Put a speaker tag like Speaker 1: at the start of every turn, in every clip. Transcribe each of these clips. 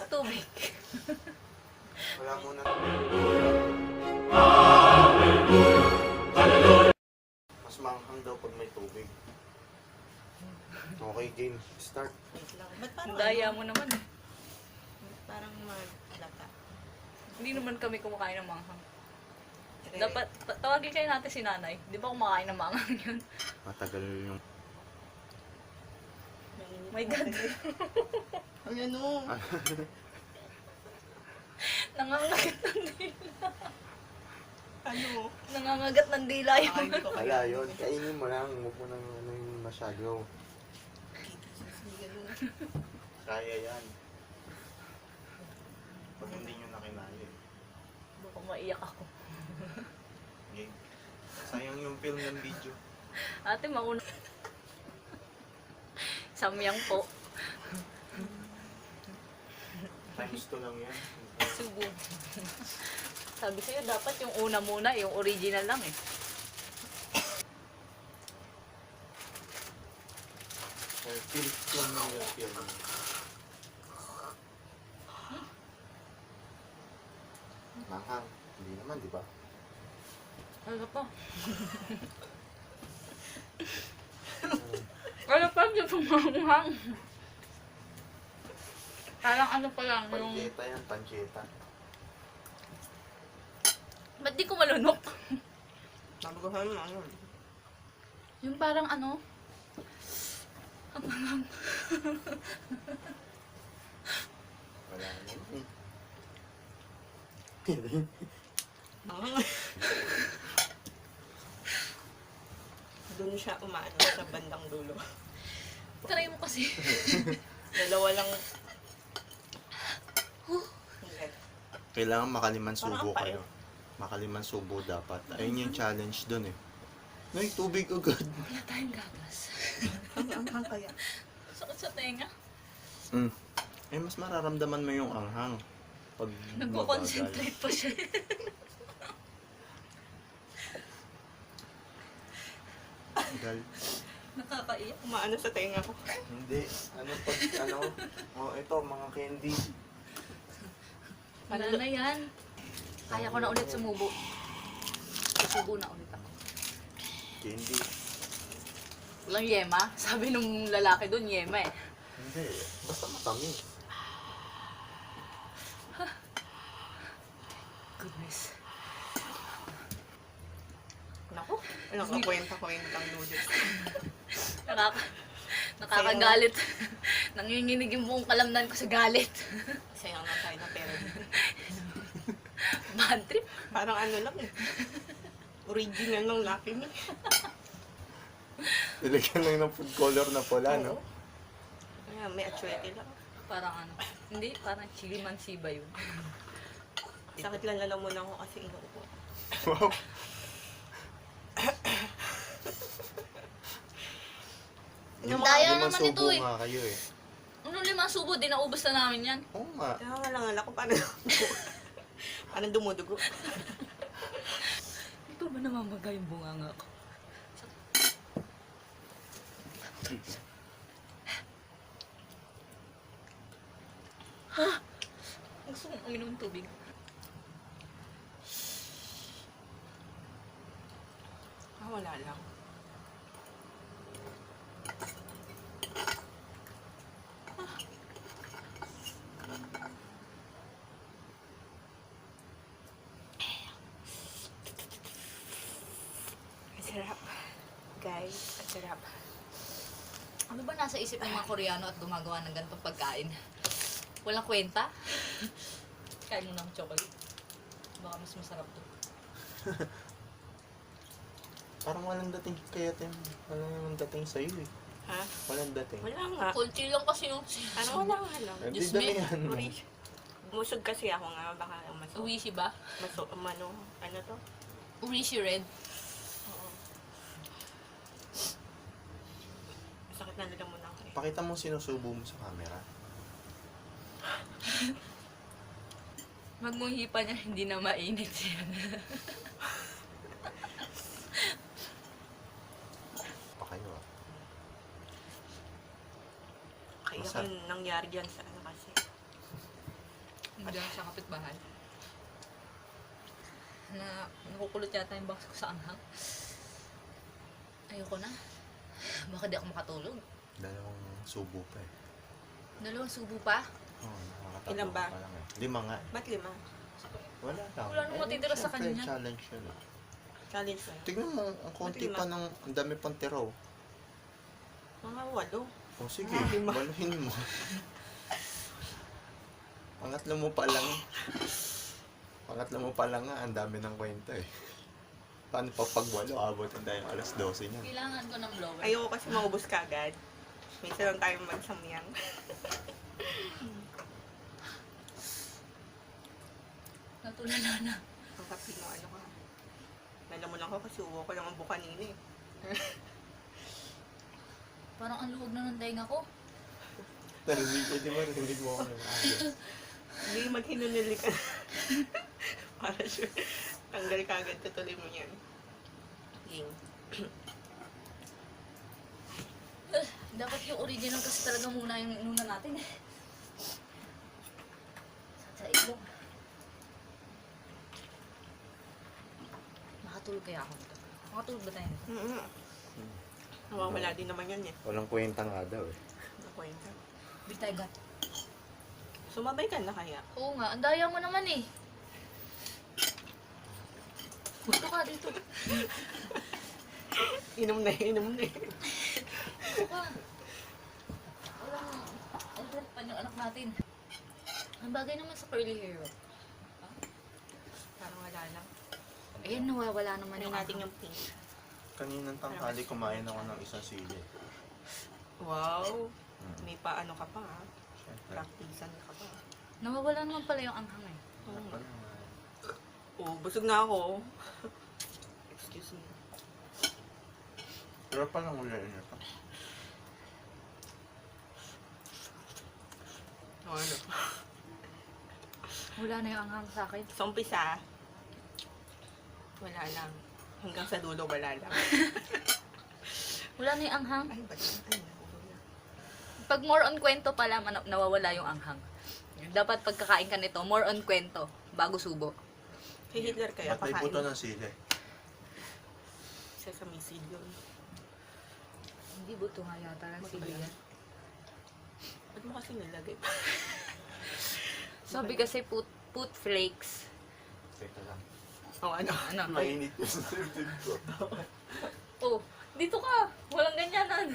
Speaker 1: Tubig.
Speaker 2: Wala muna. Mas maanghang daw pag may tubig. Okay, game. Start.
Speaker 3: Wait lang. Ba't parang
Speaker 1: Daya mo naman eh.
Speaker 3: Parang malata.
Speaker 1: Hindi naman kami kumakain ng manghang. Dapat, tawagin kayo natin si nanay. Di ba kumakain ng manghang yun?
Speaker 2: Matagal yung...
Speaker 1: My God.
Speaker 3: Ang ano?
Speaker 1: Nangangagat ng dila.
Speaker 3: Ano?
Speaker 1: Nangangagat ng dila
Speaker 3: Ay,
Speaker 1: yun.
Speaker 3: hindi ko
Speaker 2: Wala yun. Kainin mo lang. Huwag mo nang ano yung masyado. Kaya yan. Pag hindi nyo nakinaya.
Speaker 1: Baka maiyak ako.
Speaker 2: Game. Sayang yung film ng video.
Speaker 1: Ate, mauna. Samyang po.
Speaker 2: Times 2 lang yan.
Speaker 1: Subo. Sabi sa'yo, dapat yung una muna, yung original lang eh.
Speaker 2: Film lang yung film. Mahang. Hindi naman, di ba?
Speaker 1: Ano pa? Ano pa yung pumanghang? Parang ano pa lang yung...
Speaker 2: Panjeta yan, panjeta.
Speaker 1: Ba't di ko malunok?
Speaker 3: Nabaguhan mo ano?
Speaker 1: Yung parang ano? Ang hangang.
Speaker 2: Wala naman.
Speaker 3: Doon siya umaano sa bandang dulo.
Speaker 1: Try mo kasi.
Speaker 3: Dalawa lang. Okay.
Speaker 2: Kailangan makaliman
Speaker 3: Parang
Speaker 2: subo
Speaker 3: ang pait.
Speaker 2: kayo. Makaliman subo dapat. Ayun yung challenge dun eh. Nay, tubig agad.
Speaker 1: Wala tayong gagas.
Speaker 3: Ang kaya.
Speaker 1: Sakit sa tenga.
Speaker 2: Eh, mas mararamdaman mo yung anghang. Pag
Speaker 1: Nagko-concentrate pa siya.
Speaker 2: mabagal.
Speaker 1: Nakakaiyak.
Speaker 3: Umaano sa tenga ko.
Speaker 2: Hindi. Ano pag, ano? Oh, ito, mga candy.
Speaker 1: Wala na yan. Kaya ko na ulit sumubo. Susubo na ulit ako.
Speaker 2: Candy.
Speaker 1: Walang yema. Sabi nung lalaki doon, yema eh.
Speaker 2: Hindi. Basta matamis.
Speaker 1: Goodness.
Speaker 3: Naku. Anong kakwenta-kwentang noodles.
Speaker 1: Nakakagalit. Nanginginig yung buong kalamnan ko sa galit.
Speaker 3: Sayang na tayo na pera.
Speaker 1: Bad trip.
Speaker 3: Parang ano lang eh. Original ng Lucky Me.
Speaker 2: Nilagyan lang ng food color na pula, no?
Speaker 3: Kaya may atsuete lang.
Speaker 1: Parang ano. Hindi, parang chili mansiba yun.
Speaker 3: Sakit lang lalamunan ko kasi inuupo.
Speaker 2: Wow.
Speaker 1: Daya
Speaker 2: Limang
Speaker 1: naman
Speaker 2: subo
Speaker 1: ito eh.
Speaker 2: nga kayo eh.
Speaker 1: Ano 5 subo, di naubos na namin yan.
Speaker 2: Oo nga.
Speaker 3: Kaya nga lang ako paano paano dumudugo.
Speaker 1: Ito ba namamaga yung bunganga ko? Ha? Gusto kong uminom ng tubig.
Speaker 3: Wala lang. Ang sarap. Guys, ang sarap.
Speaker 1: Ano ba nasa isip ng mga Koreano at gumagawa ng ganitong pagkain? Walang kwenta? Kain mo ng chocolate. Baka mas masarap to.
Speaker 2: Parang walang dating kaya Tim. Walang dating sa'yo eh.
Speaker 3: Ha?
Speaker 2: Walang dating.
Speaker 3: Wala nga.
Speaker 1: Kunti lang kasi yung...
Speaker 3: Ano wala nga lang.
Speaker 2: Hindi
Speaker 1: Diyos me.
Speaker 2: damihan mo.
Speaker 3: Musog kasi ako nga. Baka masog.
Speaker 1: Uwishi ba?
Speaker 3: Ano to?
Speaker 1: Uwishi red.
Speaker 3: Oo. Sakit na lalamunan ko eh.
Speaker 2: Pakita mo sinusubo mo sa camera.
Speaker 1: Magmunghi pa niya, hindi na mainit yan.
Speaker 2: Pa kayo ah.
Speaker 3: Kaya
Speaker 2: Masarap.
Speaker 3: kung nangyari dyan sa ano kasi.
Speaker 1: Nandiyan sa kapitbahay. Na nakukulot yata yung box ko sa anghang. Ayoko na. Baka di ako makatulog.
Speaker 2: Dalawang subo pa eh.
Speaker 1: Dalawang subo pa.
Speaker 2: Oo, nakakatatlo
Speaker 3: Ilan ba?
Speaker 2: pa lang eh. 5 nga eh.
Speaker 3: Ba't 5?
Speaker 2: Wala lang.
Speaker 1: Wala nang matitira sa
Speaker 2: syempre,
Speaker 1: kanya.
Speaker 2: challenge yun eh.
Speaker 3: Challenge na.
Speaker 2: Tignan mo, ang konti
Speaker 3: Ba't
Speaker 2: pa ng, ang dami pang tiraw.
Speaker 3: Mga 8.
Speaker 2: O sige,
Speaker 3: Ah, 5.
Speaker 2: baluhin mo. Pangatlo mo pa lang. Pangatlo mo pa lang nga, ang dami ng kwento eh. Paano pa pag 8, abot ang tayong alas 12 niyan.
Speaker 1: Kailangan ko ng blower.
Speaker 3: Ayoko kasi maubos ka agad. Minsan lang tayo magsamyang.
Speaker 1: Natulala na.
Speaker 3: Ang kapino, ano ka. Nala mo lang ako kasi uwo ko naman bukanina eh.
Speaker 1: Parang ang luwag na ng dahinga ko.
Speaker 2: Narinig ko, di ba? Narinig mo ako ng aga.
Speaker 3: Hindi maghinunili ka. Para sure. Tanggal ka agad, tutuloy mo yan. Ging.
Speaker 1: Dapat yung original kasi talaga muna yung inuna natin. Sa itlog. Makatulog kaya ako dito. Makatulog ba tayo nito?
Speaker 3: Nawawala din naman yan eh.
Speaker 2: Walang kwenta nga daw eh.
Speaker 3: Nakwenta.
Speaker 1: Bitay gat.
Speaker 3: Sumabay ka na kaya?
Speaker 1: Oo nga, ang daya mo naman eh. Dito ka, dito.
Speaker 3: Inom na
Speaker 1: Dito ka. Walang, alert pa yung anak natin. Ang bagay naman sa curly hair.
Speaker 3: Parang wala lang.
Speaker 1: Ayun, nawawala naman
Speaker 3: Ano
Speaker 1: yung
Speaker 3: natin
Speaker 1: aking
Speaker 3: yung pink?
Speaker 2: Kaninang tanghali kumain ako ng isang sili.
Speaker 3: Wow!
Speaker 2: Hmm.
Speaker 3: May paano ka pa ha?
Speaker 2: Siyempre.
Speaker 3: Practicean ka pa.
Speaker 1: Nawawala naman pala yung anghang eh.
Speaker 3: Oo nga.
Speaker 2: Wala nga.
Speaker 3: Oh, busog na ako. Excuse me.
Speaker 2: Pero palang ulayin ito.
Speaker 3: Oh, ano?
Speaker 1: Wala na yung anghang sa akin.
Speaker 3: Sa umpisa, wala lang. Hanggang sa dulo, wala lang.
Speaker 1: Wala na yung anghang.
Speaker 3: Ay, ba't yan? Ay, nakulo na.
Speaker 1: Pag more on kwento pala, nawawala yung anghang. Dapat pagkakain ka nito, more on kwento, bago subo.
Speaker 3: Kay Hitler kaya
Speaker 2: Ba't may
Speaker 3: pakain?
Speaker 2: buto ng sili?
Speaker 3: Sesame seed yun.
Speaker 1: Hindi buto nga yata ng
Speaker 3: Buto
Speaker 1: sili
Speaker 3: yan.
Speaker 1: yan.
Speaker 3: Ba't mo kasi nilagay?
Speaker 1: Sabi kasi put flakes.
Speaker 2: Teka lang.
Speaker 3: Oh, ano?
Speaker 1: Ano?
Speaker 2: Mainit yung sirtid ko.
Speaker 1: Oh, dito ka. Walang ganyanan.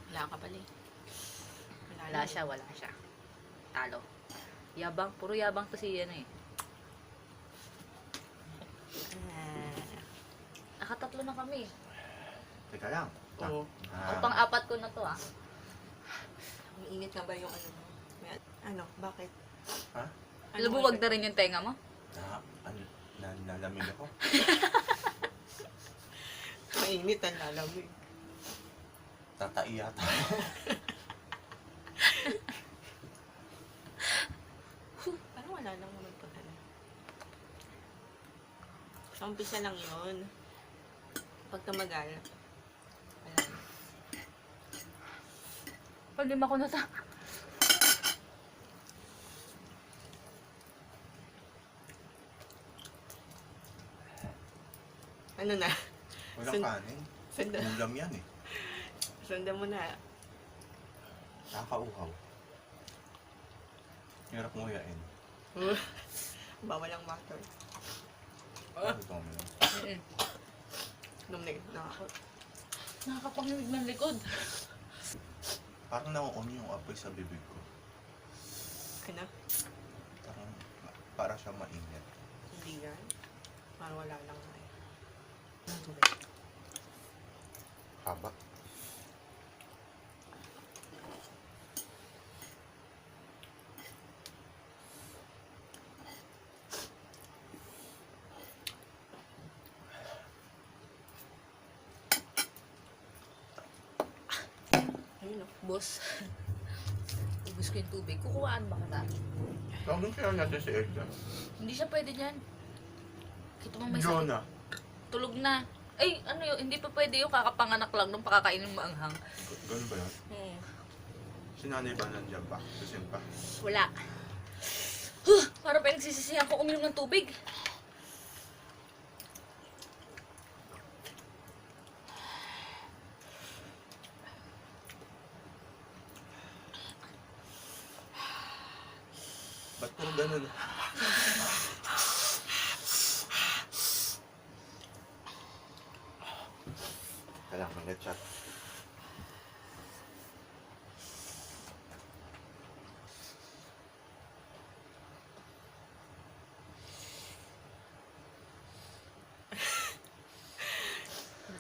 Speaker 3: Wala ka pala eh.
Speaker 1: Wala siya, wala siya. Talo. Yabang, puro yabang to si yan eh. Nakatatlo na kami.
Speaker 2: Teka lang.
Speaker 3: Oo.
Speaker 1: O pang-apat ko na to ah.
Speaker 3: Ang init nga ba yung ano mo? May- Ano? Bakit?
Speaker 2: Ha?
Speaker 3: Ano
Speaker 1: Lumuwag na rin yung tenga mo.
Speaker 2: Nalamig ako.
Speaker 3: Mainit ang lalamig.
Speaker 2: Tatai yata.
Speaker 3: Parang wala lang naman pag ano. Sa umpisa lang yun. Pag tumagal, wala na.
Speaker 1: Palima ko na ta.
Speaker 3: Ano na?
Speaker 2: Walang
Speaker 3: Sun-
Speaker 2: kanin.
Speaker 3: Sundan,
Speaker 2: Ulam yan eh.
Speaker 3: sundan mo na.
Speaker 2: Nakakauhaw. Hirap mo yain.
Speaker 3: Bawal ang water.
Speaker 2: Ito mo lang.
Speaker 3: Nung na ako.
Speaker 1: Nakakapanglimig ng likod.
Speaker 2: Parang na-on yung apoy sa bibig ko.
Speaker 3: Ano?
Speaker 2: Parang, para siya mainit.
Speaker 3: Hindi yan. Parang wala lang nga eh.
Speaker 2: Haba.
Speaker 3: Ayun o.
Speaker 1: Boss. Ubus ko yung tubig. Kukuhaan ba kita?
Speaker 2: Tawagin kaya natin si Edgar.
Speaker 1: Hindi siya pwede dyan. Kita mo may sakit.
Speaker 2: Jonah.
Speaker 1: Tulog na. Ay, ano yun? Hindi pa pwede yung kakapanganak lang nung pakakainin mo anghang.
Speaker 2: Ganun ba yan?
Speaker 1: Hmm.
Speaker 2: Si nanay ba nandiyan pa? Kasi pa?
Speaker 1: Wala. Para pinagsisisihan ko uminom ng tubig.
Speaker 2: Ba't puro ganun? Kailangan mag-chat.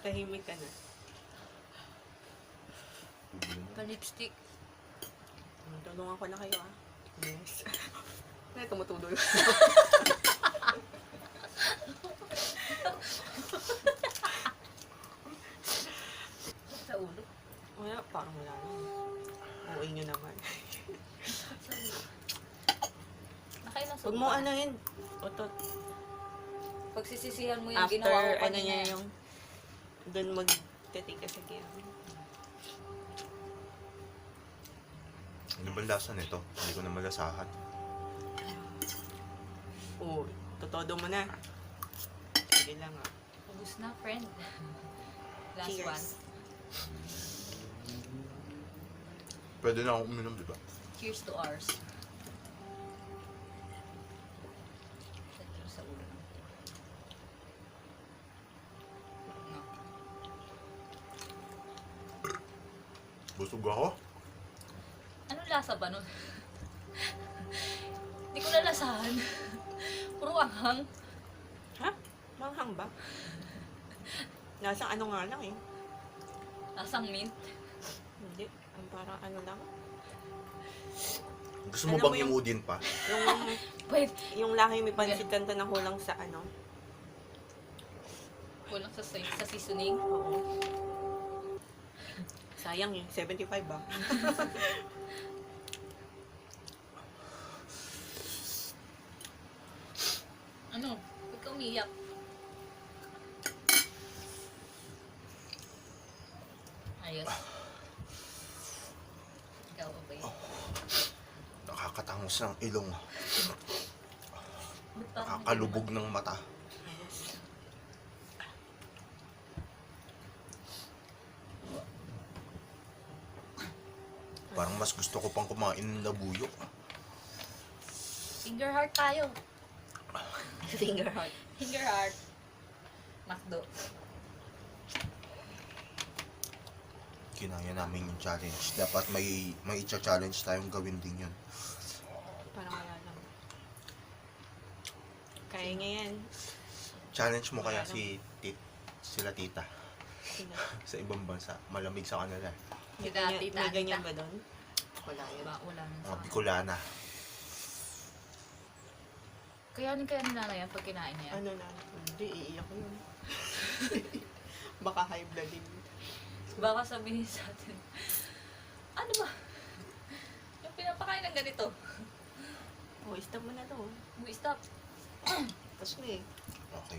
Speaker 3: Tahimik ka na.
Speaker 1: Pa-lipstick.
Speaker 3: Tulungan ko na kayo, ah. Yes. Ay, tumutuloy.
Speaker 1: Sa ulo.
Speaker 3: Wala, parang wala lang. Uuwi nyo naman.
Speaker 1: Sa ulo. Nakailang
Speaker 3: Huwag mo ano yun. Otot.
Speaker 1: Pagsisisihan mo yung
Speaker 3: After,
Speaker 1: ginawa ko
Speaker 3: ano
Speaker 1: kanina.
Speaker 3: niya yung doon mag-take ka sa game.
Speaker 2: Ano ba lasa nito? Hindi ko na malasahan.
Speaker 3: Oo, totodo mo na. Sige lang, ah.
Speaker 1: Ubus na, friend. Last
Speaker 3: Cheers.
Speaker 1: one.
Speaker 2: Pwede na akong uminom, di ba?
Speaker 1: Cheers to ours. Sa ulo. No.
Speaker 2: Busog ako.
Speaker 1: Anong lasa ba nun? Hindi ko nalasahan. Puro anghang.
Speaker 3: Ha? Manghang ba? Nasang ano nga lang eh.
Speaker 1: Lasang mint.
Speaker 3: Hindi. Ang parang ano lang.
Speaker 2: Gusto mo
Speaker 3: Alam mo
Speaker 2: bang
Speaker 3: yung-
Speaker 2: imudin pa?
Speaker 3: Yung,
Speaker 1: Wait.
Speaker 3: yung laki may pansitan na kulang sa ano.
Speaker 1: Kulang sa seasoning.
Speaker 3: Oo. Sayang yun. 75 ba?
Speaker 1: Ano? Huwag ka umiyak. Ayos. Ikaw, okay.
Speaker 2: Nakakatangos ng ilong.
Speaker 1: Ba't parang
Speaker 2: Nakakalubog ng mata. Parang mas gusto ko pang kumain ng labuyo.
Speaker 1: Finger heart tayo.
Speaker 3: Finger heart.
Speaker 1: Finger heart. Macdo.
Speaker 2: Kinaya namin yung challenge. Dapat may i-challenge tayong gawin din yun.
Speaker 3: Parang wala lang. Kaya niya yan.
Speaker 2: Challenge mo kaya sila tita
Speaker 3: Sino?
Speaker 2: sa ibang bansa. Malamig sa kanila.
Speaker 3: May
Speaker 1: Tita,
Speaker 3: ganyan,
Speaker 1: tita,
Speaker 3: may ganyan
Speaker 1: tita.
Speaker 3: ba doon? Wala yun.
Speaker 1: Diba? Wala nang
Speaker 2: Mga
Speaker 1: sa
Speaker 2: Bicolana.
Speaker 1: Kaya nila na yan pag kinain niya.
Speaker 3: Ano na? Hindi, iiyak yun. Baka high blood din.
Speaker 1: Baka sabihin sa atin, ano ba? Yung pinapakain ng ganito.
Speaker 3: Oh, stop mo na to.
Speaker 1: We stop.
Speaker 3: Tapos na eh.
Speaker 2: Okay.